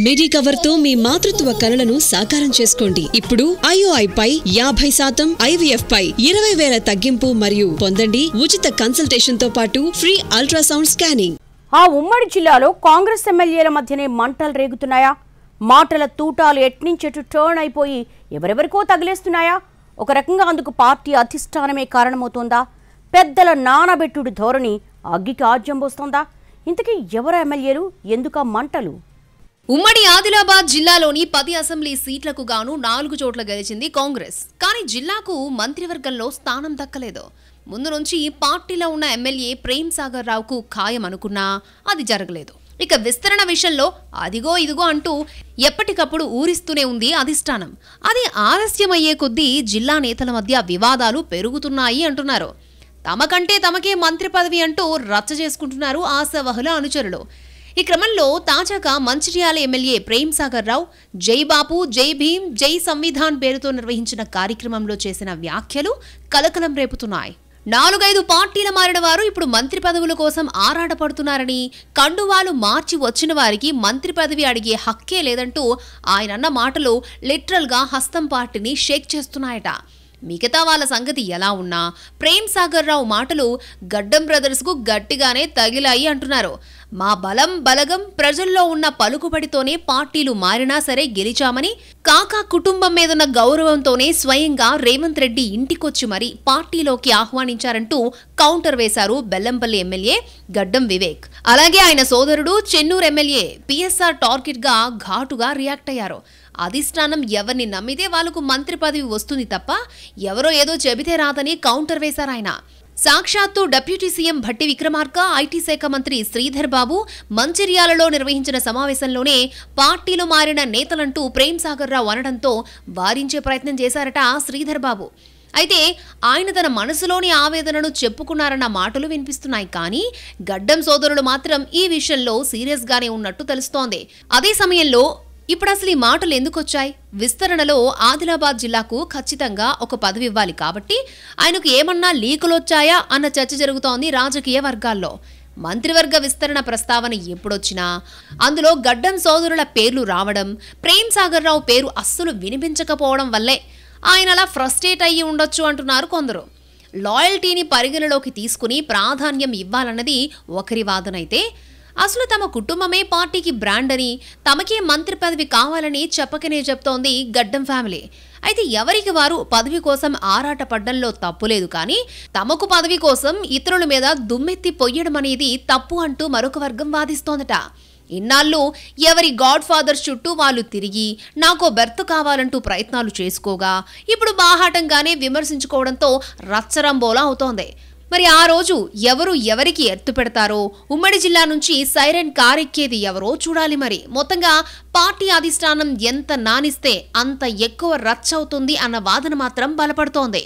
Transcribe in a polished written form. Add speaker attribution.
Speaker 1: మిడి cover తో మీ మాతృత్వ కలలను సాకారం చేసుకోండి. ఇప్పుడు IOI పై 50% IVF పై 20,000 తగ్గింపు మరియు పొందండి ఉచిత కన్సల్టేషన్ తో పాటు ఫ్రీ అల్ట్రాసౌండ్ స్కానింగ్.
Speaker 2: ఆ ఉమ్మడి జిల్లాలో కాంగ్రెస్ ఎమ్మెల్యేల మధ్యనే మంటలు రేగుతున్నాయా? మాటల తూటాలు ఎట్నించెటు టర్న్ అయిపోయి ఎవరెవరికో తగిలేస్తున్నాయా? ఒక రకంగా అందుకు పార్టీ అధిష్టానమే కారణమవుతోందా? పెద్దల నానబెట్టుడు ధోరణి అగ్గికి ఆజ్యం పోస్తోందా? ఇంతకీ ఎవరు ఎమ్మెల్యేలు, ఎందుక మంటలు?
Speaker 3: ఉమ్మడి ఆదిలాబాద్ జిల్లాలోని 10 అసెంబ్లీ సీట్లకు గాను 4 చోట్ల గెలిచింది కాంగ్రెస్. కానీ జిల్లాకు మంత్రివర్గంలో స్థానం దక్కలేదు. ముందు నుంచి పార్టీలో ఉన్న ఎమ్మెల్యే ప్రేమ్ సాగర్ రావుకు ఖాయం అనుకున్నా అది జరగలేదు. ఇక విస్తరణ విషయంలో అదిగో ఇదిగో అంటూ ఎప్పటికప్పుడు ఊరిస్తూనే ఉంది అధిష్టానం. అది ఆలస్యమయ్యే కొద్దీ జిల్లా నేతల మధ్య వివాదాలు పెరుగుతున్నాయి అంటున్నారు. తమకంటే తమకే మంత్రి పదవి అంటూ రచ్చ చేసుకుంటున్నారు ఆశావహుల అనుచరులు. ఈ క్రమంలో తాజాగా మంచిర్యాల ఎమ్మెల్యే ప్రేమ్ సాగర్ రావు జై బాపు, జై భీమ్, జై సంవిధాన్ పేరుతో నిర్వహించిన కార్యక్రమంలో చేసిన వ్యాఖ్యలు కలకలం రేపుతున్నాయి. 4-5 పార్టీల మారిన వారు ఇప్పుడు మంత్రి పదవుల కోసం ఆరాటపడుతున్నారని, కండువాలు మార్చి వచ్చిన వారికి మంత్రి పదవి అడిగే హక్కే లేదంటూ ఆయనన్న మాటలు లిటరల్ గా హస్తం పార్టీని షేక్ చేస్తున్నాయట. మిగతా వాళ్ళ సంగతి ఎలా ఉన్నా ప్రేమ్ సాగర్ రావు మాటలు గడ్డం బ్రదర్స్ కు గట్టిగానే తగిలాయి అంటున్నారు. మా బలం బలగం ప్రజల్లో ఉన్న పలుకుబడితోనే పార్టీలు మారినా సరే గెలిచామని, కాకా కుటుంబం మీదున్న గౌరవంతోనే స్వయంగా రేవంత్ రెడ్డి ఇంటికొచ్చి మరీ పార్టీలోకి ఆహ్వానించారంటూ కౌంటర్ వేశారు బెల్లంపల్లి ఎమ్మెల్యే గడ్డం వివేక్. అలాగే ఆయన సోదరుడు చెన్నూరు ఎమ్మెల్యే PSR టార్గెట్ గా ఘాటుగా రియాక్ట్ అయ్యారు. అధిష్టానం ఎవరిని నమ్మితే వాళ్లకు మంత్రి పదవి వస్తుంది తప్ప ఎవరో ఏదో చెబితే రాదని కౌంటర్ వేశారాయన. సాక్షాత్తు deputy CM Bhatti Vikramarka, IT శాఖ మంత్రి శ్రీధర్ బాబు మంచిర్యాలలో నిర్వహించిన సమావేశంలోనే పార్టీలు మారిన నేతలంటూ ప్రేమ్ సాగర్ రావు అనడంతో వారించే ప్రయత్నం చేశారట శ్రీధర్ బాబు. అయితే ఆయన తన మనసులోని ఆవేదనను చెప్పుకున్నారన్న మాటలు వినిపిస్తున్నాయి. కానీ గడ్డం సోదరులు మాత్రం ఈ విషయంలో సీరియస్ గానే ఉన్నట్టు తెలుస్తోంది. అదే సమయంలో ఇప్పుడు అసలు ఈ మాటలు ఎందుకొచ్చాయి? విస్తరణలో ఆదిలాబాద్ జిల్లాకు ఖచ్చితంగా ఒక పదవి ఇవ్వాలి కాబట్టి ఆయనకు ఏమన్నా లీకులొచ్చాయా అన్న చర్చ జరుగుతోంది రాజకీయ వర్గాల్లో. మంత్రివర్గ విస్తరణ ప్రస్తావన ఎప్పుడొచ్చినా అందులో గడ్డం సోదరుల పేర్లు రావడం, ప్రేమ్ సాగర్ రావు పేరు అస్సలు వినిపించకపోవడం వల్లే ఆయన అలా ఫ్రస్ట్రేట్ అయ్యి ఉండొచ్చు అంటున్నారు కొందరు. లాయల్టీని పరిగణలోకి తీసుకుని ప్రాధాన్యం ఇవ్వాలన్నది ఒకరి వాదనైతే, అసలు తమ కుటుంబమే పార్టీకి బ్రాండ్ అని, తమకే మంత్రి పదవి కావాలని చెప్పకనే చెప్తోంది గడ్డం ఫ్యామిలీ. అయితే ఎవరికి వారు పదవి కోసం ఆరాట పడ్డంలో తప్పులేదు, కానీ తమకు పదవి కోసం ఇతరుల మీద దుమ్మెత్తి పొయ్యడం అనేది తప్పు అంటూ మరొక వర్గం వాదిస్తోందట. ఇన్నాళ్ళు ఎవరి గాడ్ ఫాదర్స్ చుట్టూ వాళ్ళు తిరిగి నాకో బెర్త్ కావాలంటూ ప్రయత్నాలు చేసుకోగా ఇప్పుడు బాహాటంగానే విమర్శించుకోవడంతో రచ్చరంబోలా అవుతోంది. మరి ఆ రోజు ఎవరు ఎవరికి ఎత్తు పెడతారో, ఉమ్మడి జిల్లా నుంచి సైరన్ కారెక్కేది ఎవరో చూడాలి. మరి మొత్తంగా పార్టీ అధిష్టానం ఎంత నానిస్తే అంత ఎక్కువ రచ్చ అవుతుంది అన్న వాదన మాత్రం బలపడుతోంది.